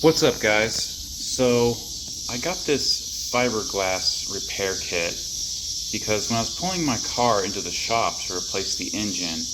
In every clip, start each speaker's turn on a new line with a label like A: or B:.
A: What's up, guys? So I got this fiberglass repair kit because when I was pulling my car into the shop to replace the engine,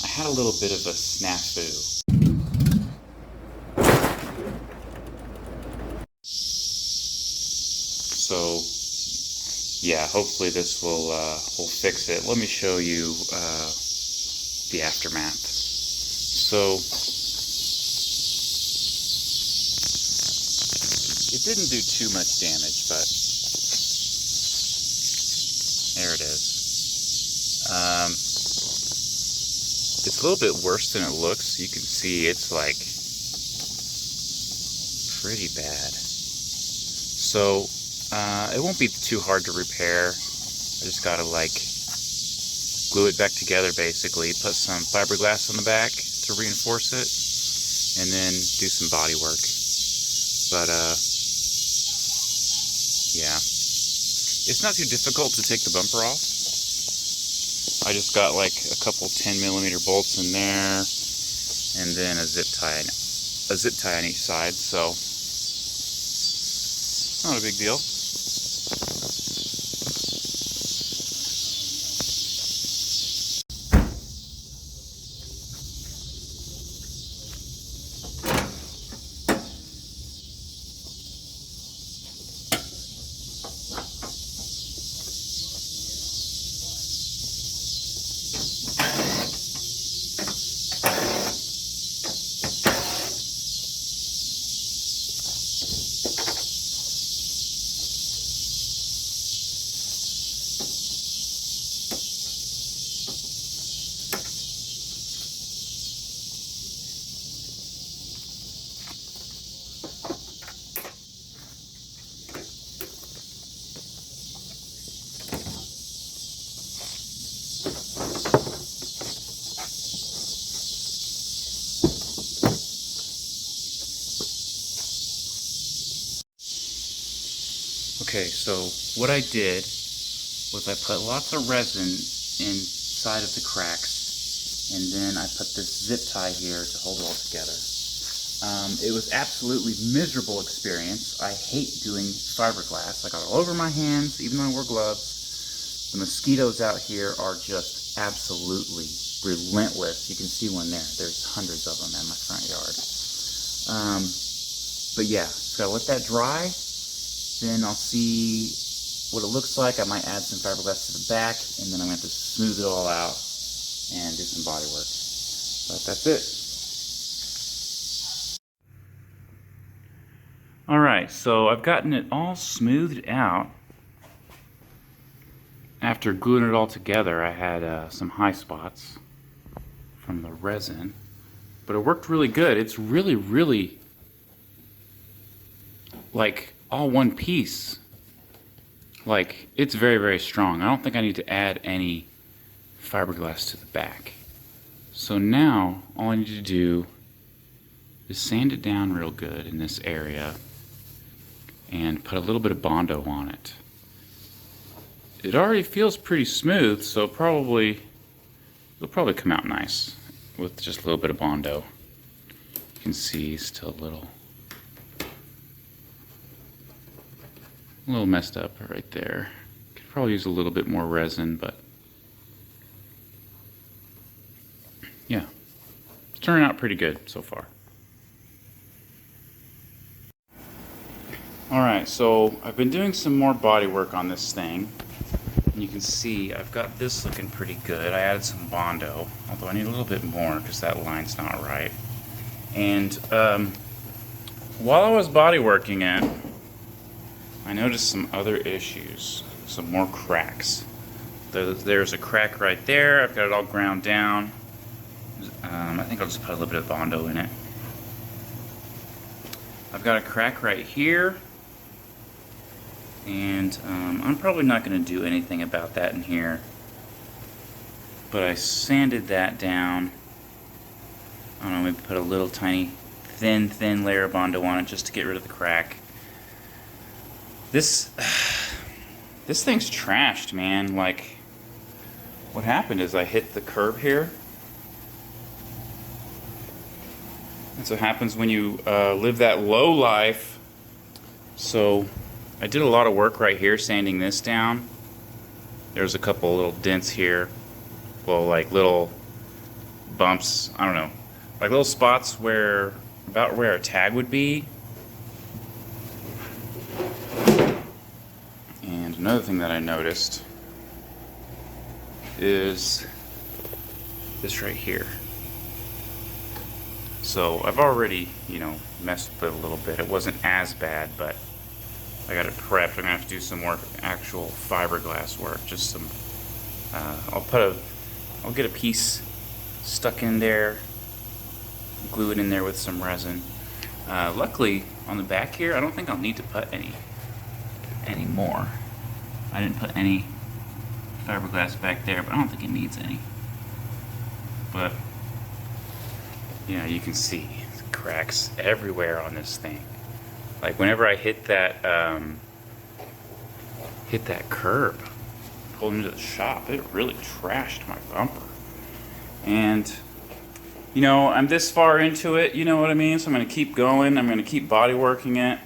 A: I had a little bit of a snafu. So yeah, hopefully this will fix it. Let me show you the aftermath. So it didn't do too much damage, but there it is. It's a little bit worse than it looks. You can see it's like pretty bad. So it won't be too hard to repair. I just gotta like glue it back together basically, put some fiberglass on the back to reinforce it, and then do some body work. But yeah, it's not too difficult to take the bumper off. I just got like a couple 10mm bolts in there, and then a zip tie on each side. So it's not a big deal. Okay, so what I did was I put lots of resin inside of the cracks, and then I put this zip tie here to hold it all together. It was absolutely miserable experience. I hate doing fiberglass. I got it all over my hands, even though I wore gloves. The mosquitoes out here are just absolutely relentless. You can see one there. There's hundreds of them in my front yard. But yeah, just gotta let that dry. Then I'll see what it looks like. I might add some fiberglass to the back, and then I'm going to have to smooth it all out and do some body work. But that's it. Alright, so I've gotten it all smoothed out. After gluing it all together, I had some high spots from the resin, but it worked really good. It's really like all one piece. Like, it's very strong. I don't think I need to add any fiberglass to the back. So now all I need to do is sand it down real good in this area and put a little bit of Bondo on it. It already feels pretty smooth, so it'll probably come out nice with just a little bit of Bondo. You can see still a little messed up right there. Could probably use a little bit more resin, but yeah, it's turning out pretty good so far. Alright, so I've been doing some more body work on this thing, and you can see I've got this looking pretty good. I added some Bondo, although I need a little bit more because that line's not right. And while I was body working it, I noticed some other issues, some more cracks. There's a crack right there. I've got it all ground down. I think I'll just put a little bit of Bondo in it. I've got a crack right here, and I'm probably not going to do anything about that in here, but I sanded that down. I don't know, maybe put a little tiny thin layer of Bondo on it just to get rid of the crack. This thing's trashed, man. Like, what happened is I hit the curb here. That's what happens when you live that low life. So I did a lot of work right here sanding this down. There's a couple little dents here. Well, like little bumps, I don't know. Like little spots where, about where a tag would be. And another thing that I noticed is this right here. So I've already, you know, messed with it a little bit. It wasn't as bad, but I got it prepped. I'm gonna have to do some more actual fiberglass work. Just some, I'll get a piece stuck in there, glue it in there with some resin. Luckily, on the back here, I don't think I'll need to put any more. I didn't put any fiberglass back there, but I don't think it needs any. But yeah, you can see cracks everywhere on this thing. Like whenever I hit that curb, pulled into the shop, it really trashed my bumper. And you know, I'm this far into it, you know what I mean? So I'm gonna keep going. I'm gonna keep body working it.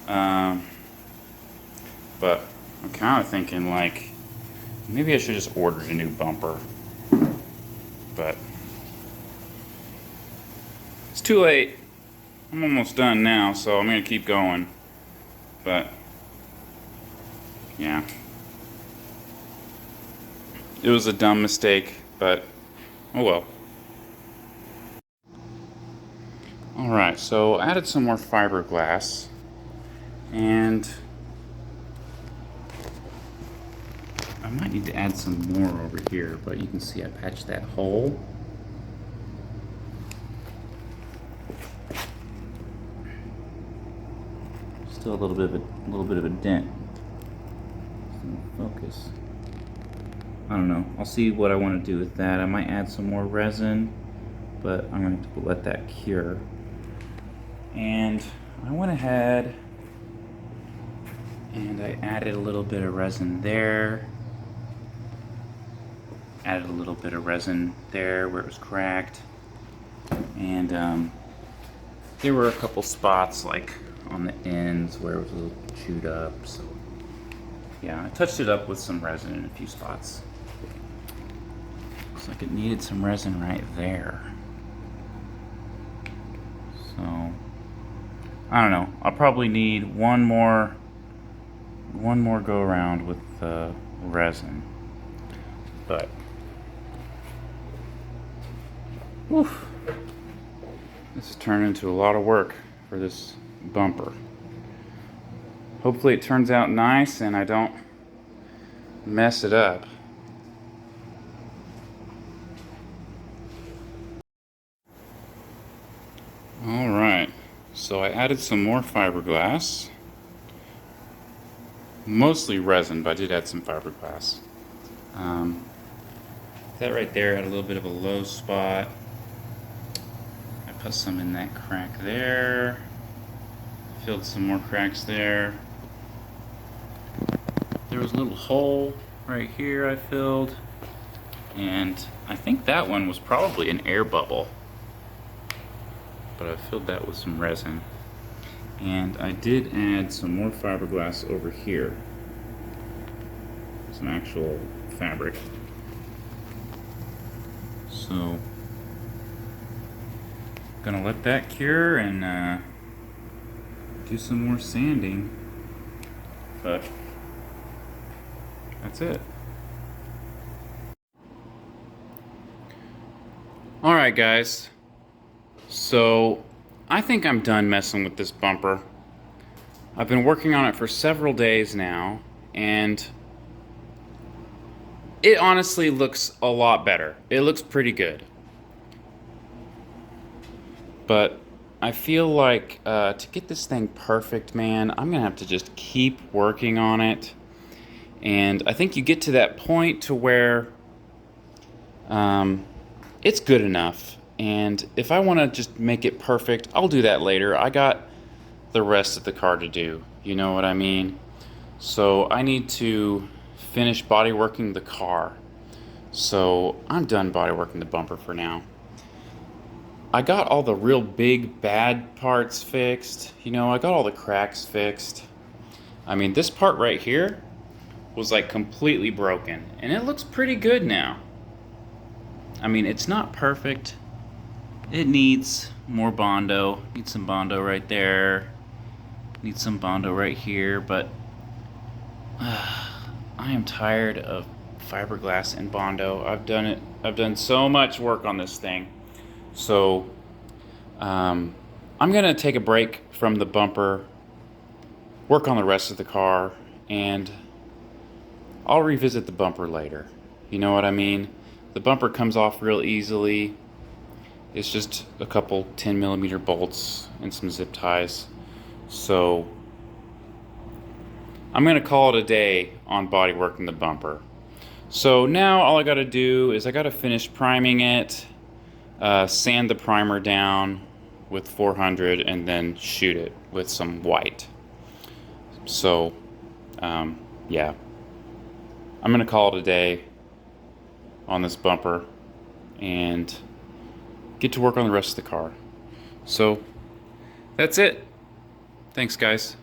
A: But I'm kind of thinking like maybe I should just order a new bumper. But it's too late. I'm almost done now, so I'm gonna keep going. But yeah, it was a dumb mistake, but oh well. Alright, so I added some more fiberglass, and I might need to add some more over here, but you can see I patched that hole. Still a little bit of a dent. Focus. I don't know. I'll see what I want to do with that. I might add some more resin, but I'm going to have to let that cure. And I went ahead and I added a little bit of resin there. Added a little bit of resin there where it was cracked. And there were a couple spots like on the ends where it was a little chewed up. So yeah, I touched it up with some resin in a few spots. Looks like it needed some resin right there. So I don't know. I'll probably need one more go around with resin. But oof, this has turned into a lot of work for this bumper. Hopefully it turns out nice and I don't mess it up. Alright, so I added some more fiberglass. Mostly resin, but I did add some fiberglass. That right there had a little bit of a low spot. I put some in that crack there. Filled some more cracks there. There was a little hole right here I filled. And I think that one was probably an air bubble. But I filled that with some resin. And I did add some more fiberglass over here. Some actual fabric. So, gonna let that cure and do some more sanding. But that's it. Alright guys, so I think I'm done messing with this bumper. I've been working on it for several days now, and it honestly looks a lot better. It looks pretty good. But I feel like to get this thing perfect, man, I'm gonna have to just keep working on it. And I think you get to that point to where it's good enough. And if I want to just make it perfect, I'll do that later. I got the rest of the car to do. You know what I mean? So I need to finish bodyworking the car. So I'm done bodyworking the bumper for now. I got all the real big bad parts fixed. You know, I got all the cracks fixed. I mean, this part right here was like completely broken, and it looks pretty good now. I mean, it's not perfect. It needs more Bondo. Needs some Bondo right there. Needs some Bondo right here, but I am tired of fiberglass and Bondo. I've done so much work on this thing. So I'm gonna take a break from the bumper, work on the rest of the car, and I'll revisit the bumper later. You know what I mean? The bumper comes off real easily. It's just a couple 10mm bolts and some zip ties. So I'm gonna call it a day on body working the bumper. So now all I gotta do is I gotta finish priming it, sand the primer down with 400, and then shoot it with some white. So yeah, I'm gonna call it a day on this bumper and get to work on the rest of the car. So that's it. Thanks, guys.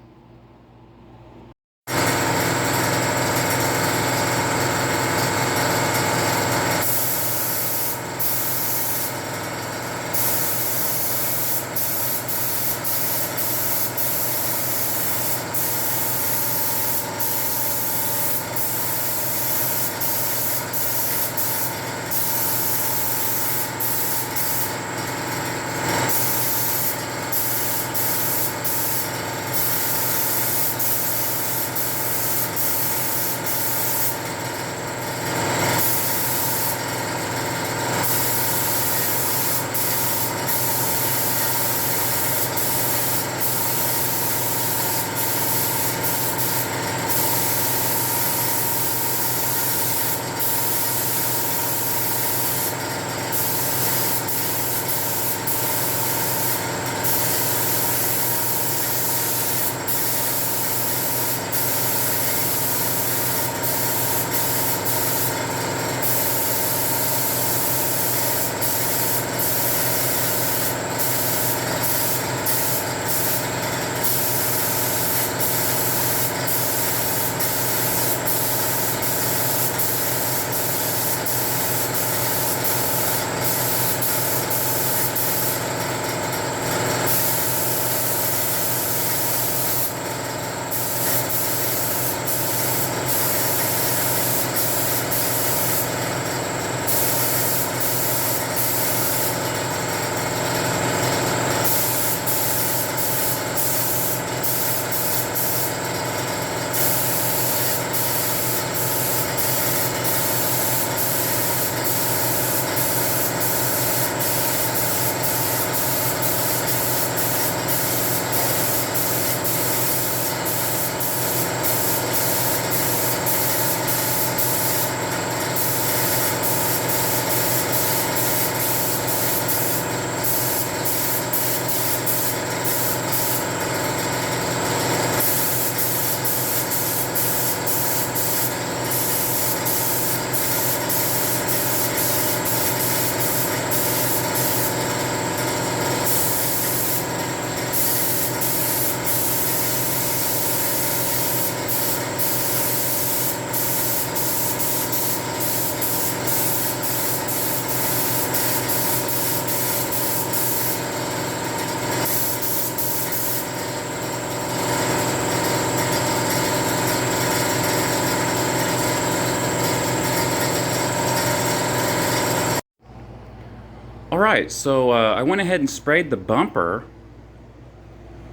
A: Alright, so I went ahead and sprayed the bumper,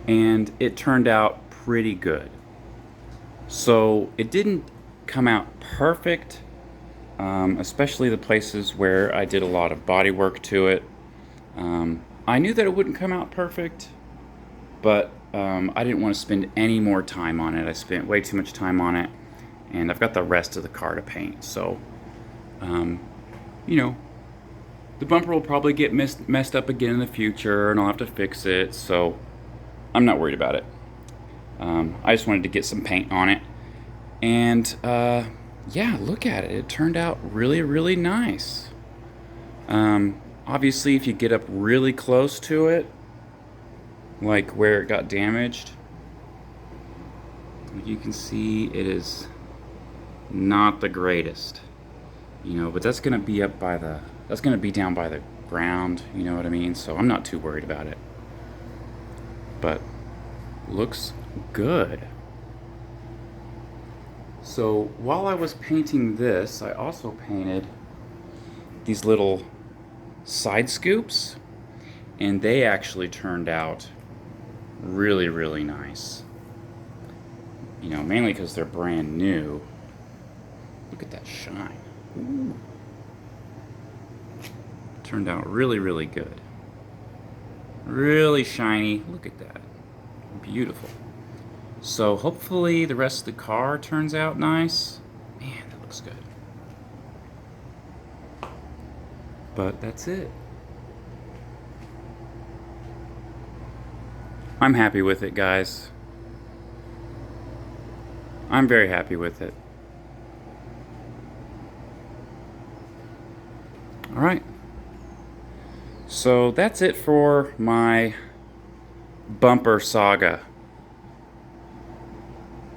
A: and it turned out pretty good. So it didn't come out perfect, especially the places where I did a lot of body work to it. I knew that it wouldn't come out perfect, but I didn't want to spend any more time on it. I spent way too much time on it, and I've got the rest of the car to paint. So, you know, the bumper will probably get messed up again in the future, and I'll have to fix it, so I'm not worried about it. I just wanted to get some paint on it, and yeah, look at it. It turned out really, really nice. Obviously, if you get up really close to it, like where it got damaged, you can see it is not the greatest, you know, but that's gonna be down by the ground, you know what I mean? So I'm not too worried about it. But looks good. So while I was painting this, I also painted these little side scoops, and they actually turned out really, really nice. You know, mainly because they're brand new. Look at that shine. Ooh. Turned out really, really good. Really shiny. Look at that. Beautiful. So hopefully the rest of the car turns out nice. Man, that looks good. But that's it. I'm happy with it, guys. I'm very happy with it. Alright. So that's it for my bumper saga.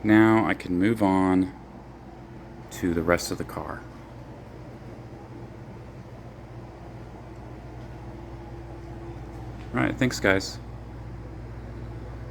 A: Now I can move on to the rest of the car. Alright, thanks guys.